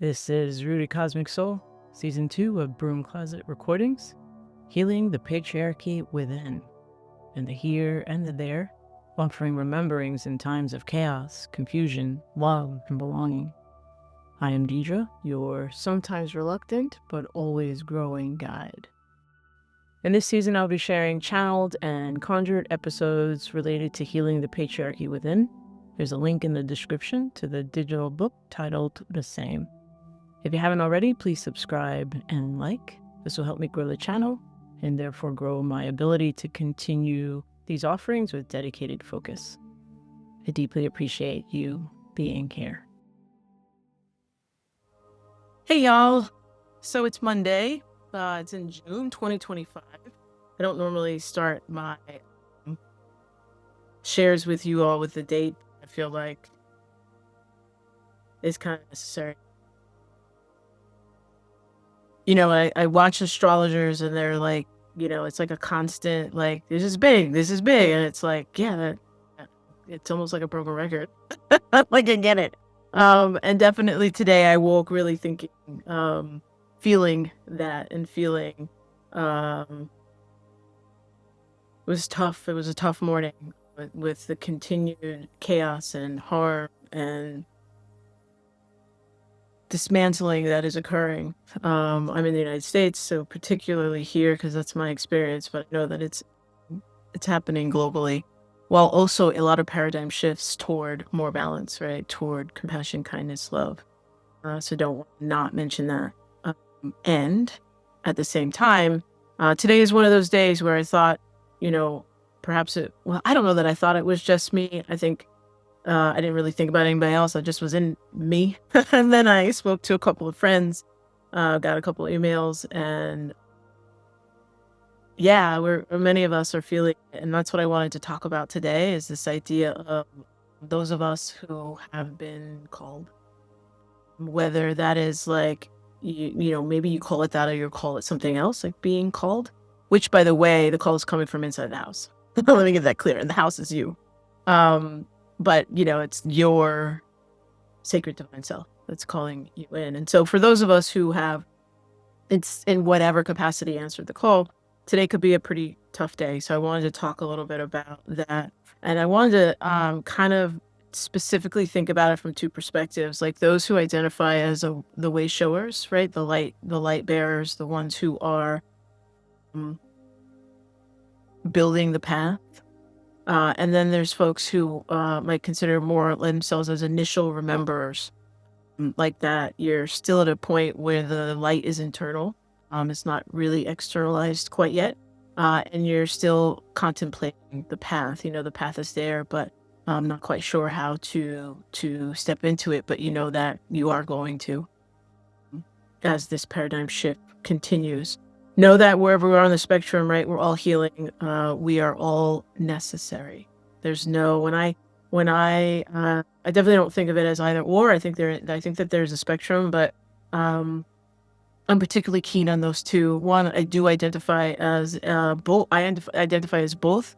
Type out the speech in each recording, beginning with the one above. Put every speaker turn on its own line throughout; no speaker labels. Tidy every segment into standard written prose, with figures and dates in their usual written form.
This is Rudy Cosmic Soul, Season 2 of Broom Closet Recordings, Healing the Patriarchy-within, and the here and the there, offering rememberings in times of chaos, confusion, love, and belonging. I am Deidre, your sometimes reluctant but always growing guide. In this season, I'll be sharing channeled and conjured episodes related to healing the patriarchy within. There's a link in the description to the digital book titled the same. If you haven't already, please subscribe and like. This will help me grow the channel and therefore grow my ability to continue these offerings with dedicated focus. I deeply appreciate you being here.
Hey y'all, so it's Monday, it's in June 2025. I don't normally start my shares with you all with the date. I feel like it's kind of necessary. You know, I watch astrologers and they're like, you know, it's like a constant, like, this is big. And it's like, yeah, it's almost like a broken record. Like, I get it. And definitely today I woke really thinking, feeling that and feeling, it was tough. It was a tough morning with the continued chaos and harm and dismantling that is occurring. I'm in the United States, so particularly here, because that's my experience, but I know that it's happening globally, while also a lot of paradigm shifts toward more balance, right? Toward compassion, kindness, love. So don't not mention that. And at the same time, today is one of those days where I thought, you know, perhaps I don't know that I thought it was just me. I think I didn't really think about anybody else. I just was in me. And then I spoke to a couple of friends, got a couple of emails, and yeah, many of us are feeling it. And that's what I wanted to talk about today, is this idea of those of us who have been called, whether that is like, you know, maybe you call it that or you call it something else, like being called, which, by the way, the call is coming from inside the house. Let me get that clear. And the house is you. But, you know, it's your sacred divine self that's calling you in. And so for those of us who have, it's in whatever capacity answered the call, today could be a pretty tough day. So I wanted to talk a little bit about that. And I wanted to kind of specifically think about it from two perspectives, like those who identify as the way showers, right? The light bearers, the ones who are building the path. And then there's folks who might consider more themselves as initial rememberers, like that you're still at a point where the light is internal. It's not really externalized quite yet. And you're still contemplating the path. You know, the path is there, but I'm not quite sure how to step into it. But you know that you are going to, as this paradigm shift continues. Know that wherever we are on the spectrum, right, we're all healing. We are all necessary. There's no, I definitely don't think of it as either or. I think that there's a spectrum, but I'm particularly keen on those two. One, I do identify as both. I identify as both.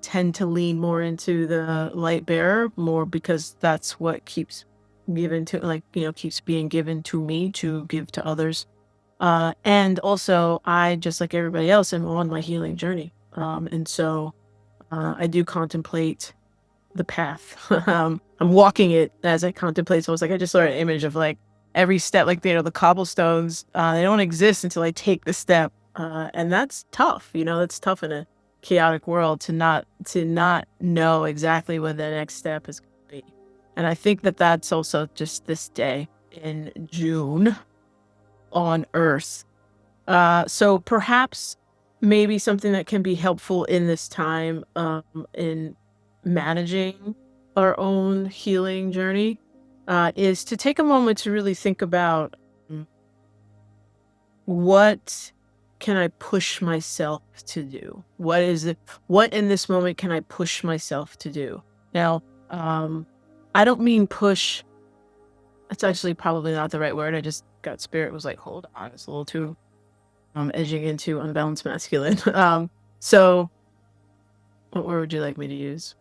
Tend to lean more into the light bearer more because that's what keeps given to, like, you know, keeps being given to me to give to others. And also, I, just like everybody else, am on my healing journey. And so I do contemplate the path. I'm walking it as I contemplate. So I was like, I just saw an image of like every step, like, you know, the cobblestones, they don't exist until I take the step. And that's tough. You know, it's tough in a chaotic world to not know exactly what the next step is going to be. And I think that that's also just this day in June on Earth. So perhaps maybe something that can be helpful in this time in managing our own healing journey is to take a moment to really think about what can I push myself to do? What in this moment can I push myself to do? Now, I don't mean push. That's actually probably not the right word. I just got spirit was like, hold on, it's a little too edging into unbalanced masculine. So what word would you like me to use?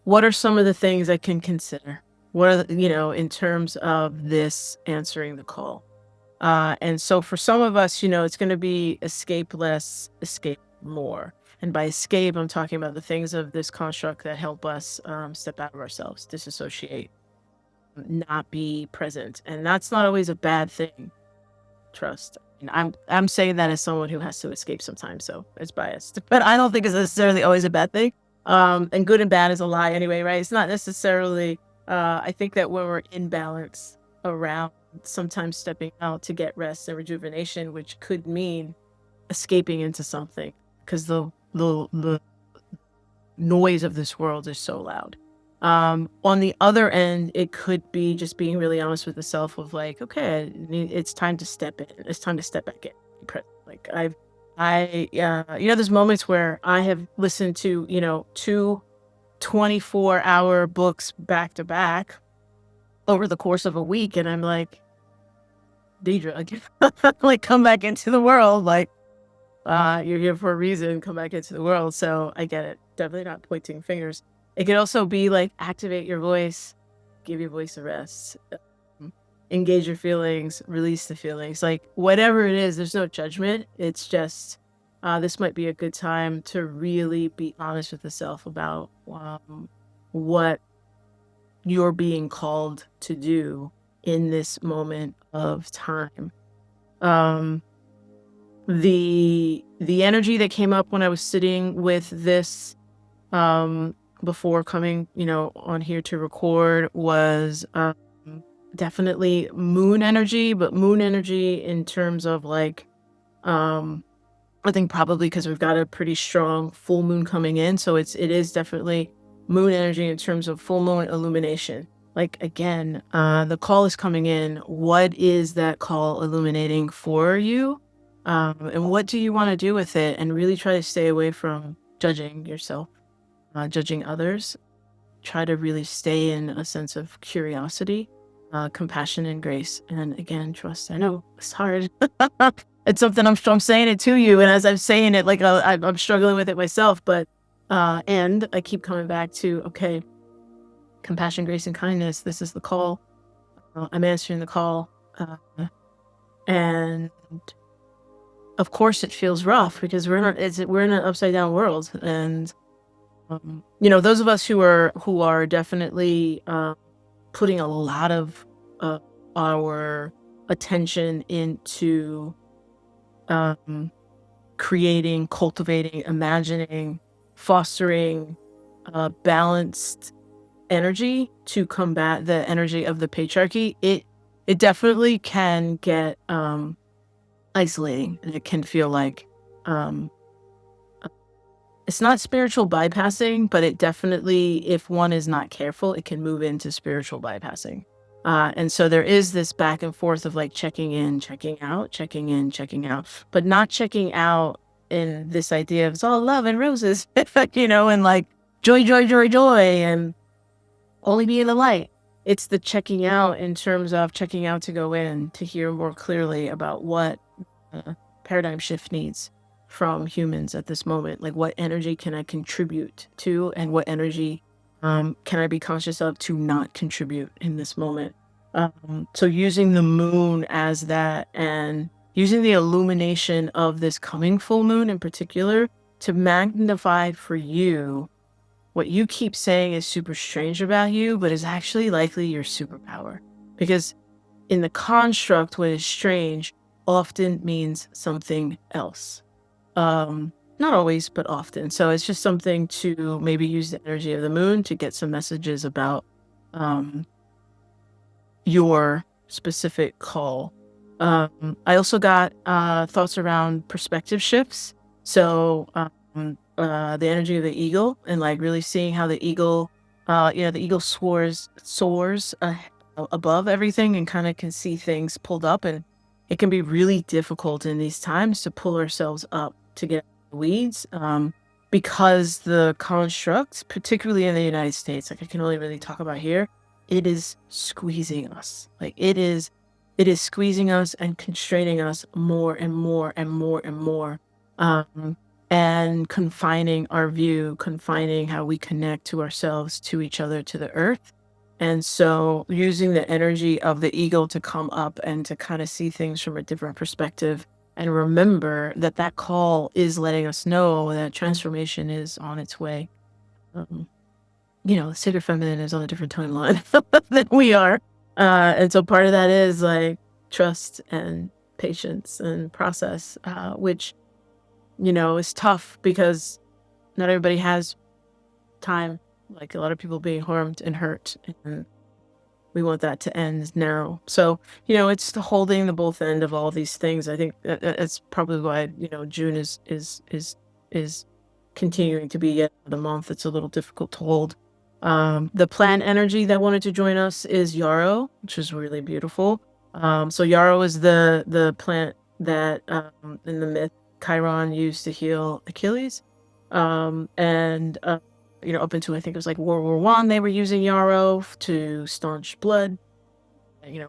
What are some of the things I can consider? What are in terms of this answering the call? And so for some of us, it's going to be escape less, escape more. And by escape, I'm talking about the things of this construct that help us step out of ourselves, disassociate, not be present. And that's not always a bad thing. Trust. And I'm saying that as someone who has to escape sometimes, so it's biased. But I don't think it's necessarily always a bad thing. And good and bad is a lie anyway, right? It's not necessarily. I think that when we're in balance around sometimes stepping out to get rest and rejuvenation, which could mean escaping into something, because the noise of this world is so loud. On the other end, it could be just being really honest with the self of like, okay, it's time to step in. It's time to step back in. Be present. Like there's moments where I have listened to, two 24-hour books back to back over the course of a week. And I'm like, Deidre, again, like come back into the world. Like, you're here for a reason, come back into the world. So I get it. Definitely not pointing fingers. It could also be like activate your voice, give your voice a rest, engage your feelings, release the feelings. Like whatever it is, there's no judgment. It's just this might be a good time to really be honest with the self about what you're being called to do in this moment of time. The energy that came up when I was sitting with this before coming, on here to record was definitely moon energy, but moon energy in terms of like, I think probably because we've got a pretty strong full moon coming in. So it is definitely moon energy in terms of full moon illumination. Like again, the call is coming in. What is that call illuminating for you? And what do you want to do with it? And really try to stay away from judging yourself, judging others. Try to really stay in a sense of curiosity, compassion, and grace. And again, trust. I know it's hard. It's something I'm saying it to you. And as I'm saying it, like I'm struggling with it myself. But and I keep coming back to, okay, compassion, grace, and kindness. This is the call. I'm answering the call. And of course it feels rough because we're in an upside down world. And, those of us who are definitely putting a lot of our attention into creating, cultivating, imagining, fostering balanced energy to combat the energy of the patriarchy, it definitely can get isolating, and it can feel like it's not spiritual bypassing, but it definitely, if one is not careful, it can move into spiritual bypassing. And so there is this back and forth of like checking in, checking out, checking in, checking out, but not checking out in this idea of it's all love and roses, and like joy, joy, joy, joy, and only be in the light. It's the checking out in terms of checking out to go in, to hear more clearly about what paradigm shift needs from humans at this moment. Like what energy can I contribute to, and what energy can I be conscious of to not contribute in this moment? So using the moon as that, and using the illumination of this coming full moon in particular to magnify for you what you keep saying is super strange about you, but is actually likely your superpower. Because in the construct, what is strange often means something else. Not always, but often. So it's just something to maybe use the energy of the moon to get some messages about your specific call. I also got thoughts around perspective shifts. So the energy of the eagle, and like really seeing how the eagle, the eagle soars above everything and kind of can see things pulled up. And it can be really difficult in these times to pull ourselves up to get the weeds, because the constructs, particularly in the United States, like I can only really talk about here, it is squeezing us. Like it is squeezing us and constraining us more and more and more and more, and confining our view, confining how we connect to ourselves, to each other, to the earth. And so using the energy of the eagle to come up and to kind of see things from a different perspective and remember that that call is letting us know that transformation is on its way. Um, the sacred feminine is on a different timeline than we are. And so part of that is like trust and patience and process, which, is tough because not everybody has time. Like a lot of people being harmed and hurt, and we want that to end now. So, it's the holding the both end of all these things. I think that's probably why, June is continuing to be yet the month. It's a little difficult to hold. The plant energy that wanted to join us is yarrow, which is really beautiful. So yarrow is the plant that in the myth Chiron used to heal Achilles. And up into I think it was like World War I, they were using yarrow to staunch blood,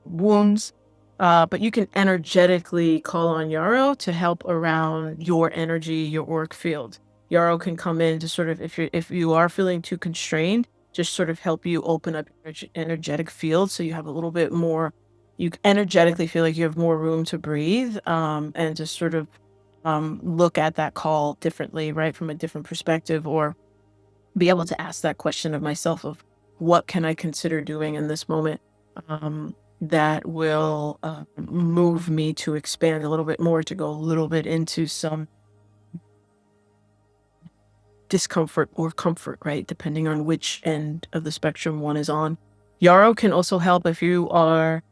wounds. But you can energetically call on yarrow to help around your energy, your auric field. Yarrow can come in to sort of, if you are feeling too constrained, just sort of help you open up your energetic field so you have a little bit more, you energetically feel like you have more room to breathe, and just sort of look at that call differently, right, from a different perspective, or be able to ask that question of myself of what can I consider doing in this moment that will move me to expand a little bit more, to go a little bit into some discomfort or comfort, right? Depending on which end of the spectrum one is on. Yarrow can also help if you are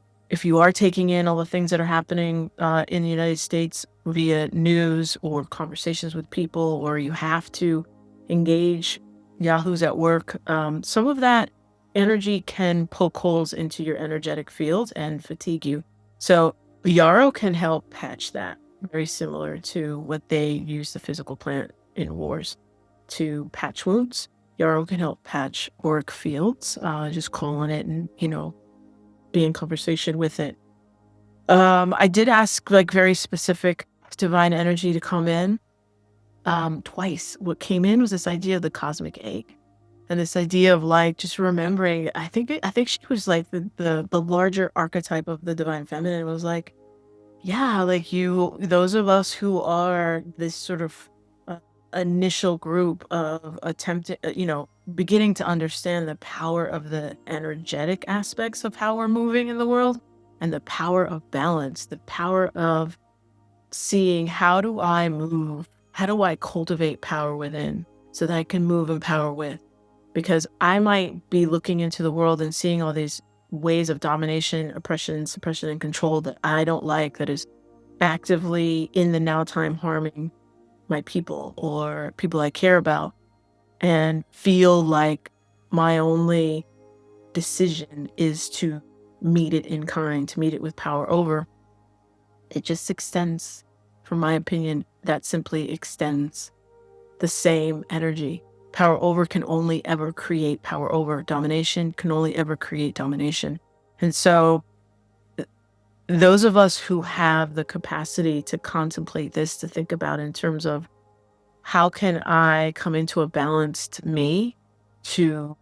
taking in all the things that are happening in the United States via news or conversations with people, or you have to engage yahoos at work. Some of that energy can poke holes into your energetic field and fatigue you. So yarrow can help patch that, very similar to what they use the physical plant in wars to patch wounds. Yarrow can help patch auric fields, just call on it and, be in conversation with it. I did ask like very specific divine energy to come in twice. What came in was this idea of the cosmic egg. And this idea of like just remembering, I think she was like the larger archetype of the divine feminine. Was like, yeah, like those of us who are this sort of initial group of attempting, beginning to understand the power of the energetic aspects of how we're moving in the world, and the power of balance, the power of seeing how do I move, how do I cultivate power within so that I can move in power with. Because I might be looking into the world and seeing all these ways of domination, oppression, suppression, and control that I don't like, that is actively in the now time harming my people or people I care about, and feel like my only decision is to meet it in kind, to meet it with power over. It just extends, from my opinion, that simply extends the same energy. Power over can only ever create power over. Domination can only ever create domination. And so those of us who have the capacity to contemplate this, to think about in terms of how can I come into a balanced me to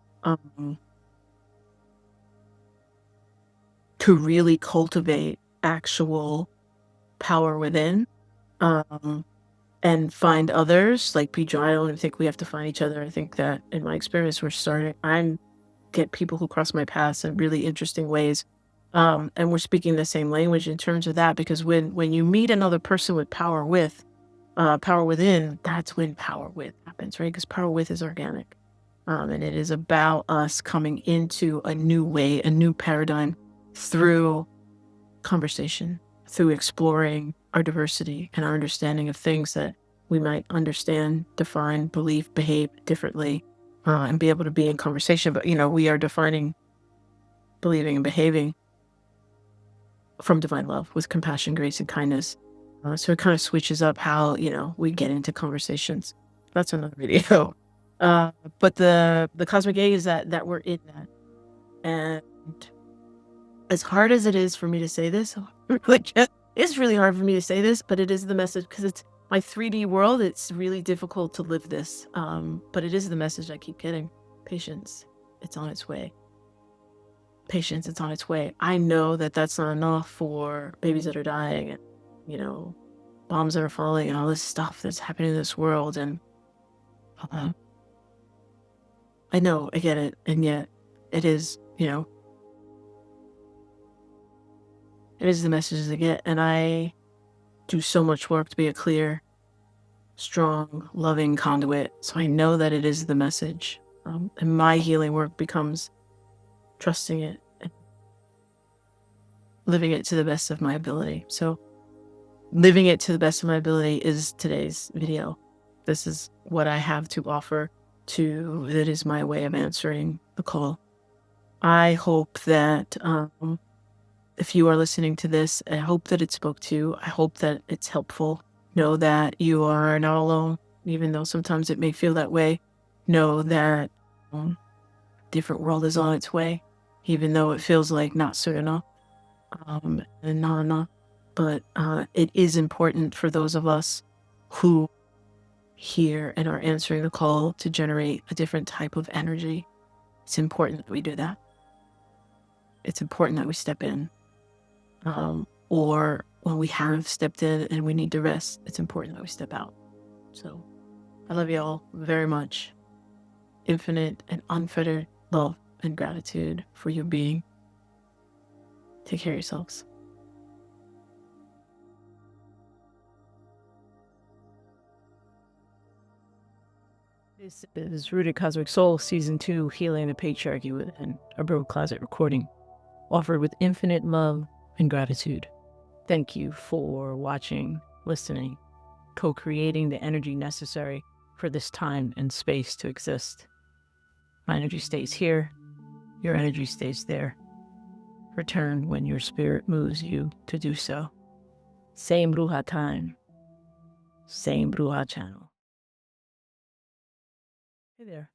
really cultivate actual power within, and find others, like I don't think we have to find each other. I think that in my experience, I get people who cross my paths in really interesting ways. And we're speaking the same language in terms of that, because when you meet another person with power within, that's when power with happens, right? Because power with is organic. And it is about us coming into a new way, a new paradigm through conversation, through exploring our diversity and our understanding of things that we might understand, define, believe, behave differently, and be able to be in conversation. But, we are defining, believing, and behaving from divine love with compassion, grace, and kindness. So it kind of switches up how, we get into conversations. That's another video. But the cosmic egg is that we're in that. And as hard as it is for me to say this, it's really hard for me to say this, but it is the message, because it's my 3D world. It's really difficult to live this. But it is the message I keep getting. Patience. It's on its way. patients, it's on its way. I know that that's not enough for babies that are dying and, bombs that are falling and all this stuff that's happening in this world. And I know, I get it. And yet it is, it is the messages I get. And I do so much work to be a clear, strong, loving conduit. So I know that it is the message. And my healing work becomes trusting it and living it to the best of my ability. So living it to the best of my ability is today's video. This is what I have to offer that is my way of answering the call. I hope that if you are listening to this, I hope that it spoke to you. I hope that it's helpful. Know that you are not alone, even though sometimes it may feel that way. Know that different world is on its way, even though it feels like not soon enough and not enough. But it is important for those of us who hear and are answering the call to generate a different type of energy. It's important that we do that. It's important that we step in. Or when we have stepped in and we need to rest, it's important that we step out. So I love you all very much. Infinite and unfettered love and gratitude for your being. Take care of yourselves.
This is Rooted Cosmic Soul, Season 2, Healing the Patriarchy-within, a Broom Closet recording, offered with infinite love and gratitude. Thank you for watching, listening, co-creating the energy necessary for this time and space to exist. My energy stays here, your energy stays there. Return when your spirit moves you to do so. Same Bruja time, same Bruja channel. Hey there.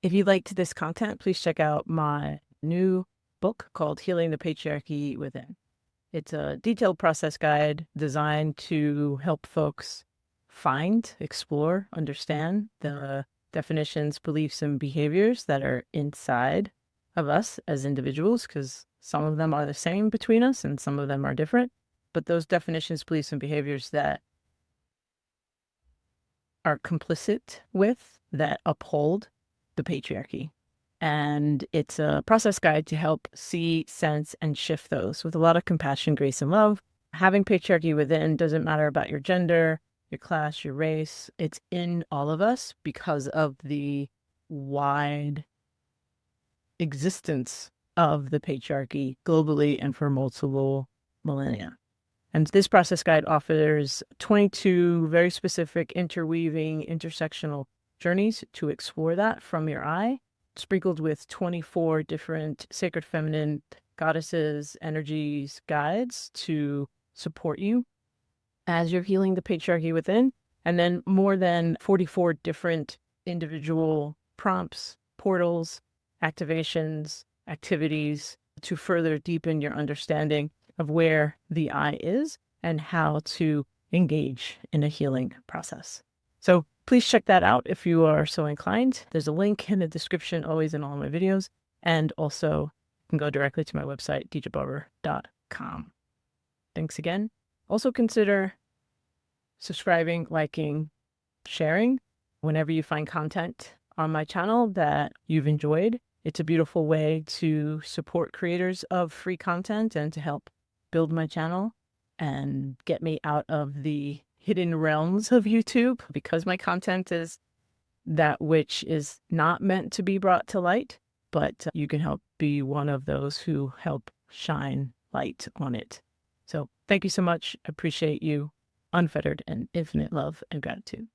If you liked this content, please check out my new book called Healing the Patriarchy-within. It's a detailed process guide designed to help folks find, explore, understand the definitions, beliefs, and behaviors that are inside of us as individuals, because some of them are the same between us and some of them are different. But those definitions, beliefs, and behaviors that are complicit with, that uphold the patriarchy. And it's a process guide to help see, sense, and shift those with a lot of compassion, grace, and love. Having patriarchy within doesn't matter about your gender, your class, your race. It's in all of us because of the wide existence of the patriarchy globally and for multiple millennia. And this process guide offers 22 very specific interweaving intersectional journeys to explore that from your eye, sprinkled with 24 different sacred feminine goddesses, energies, guides to support you as you're healing the patriarchy within. And then more than 44 different individual prompts, portals, activations, activities to further deepen your understanding of where the eye is and how to engage in a healing process. So please check that out if you are so inclined. There's a link in the description, always in all my videos. And also you can go directly to my website, djbarber.com. Thanks again. Also consider subscribing, liking, sharing whenever you find content on my channel that you've enjoyed. It's a beautiful way to support creators of free content and to help build my channel and get me out of the hidden realms of YouTube, because my content is that which is not meant to be brought to light, but you can help be one of those who help shine light on it. So thank you so much. Appreciate you. Unfettered and infinite love and gratitude.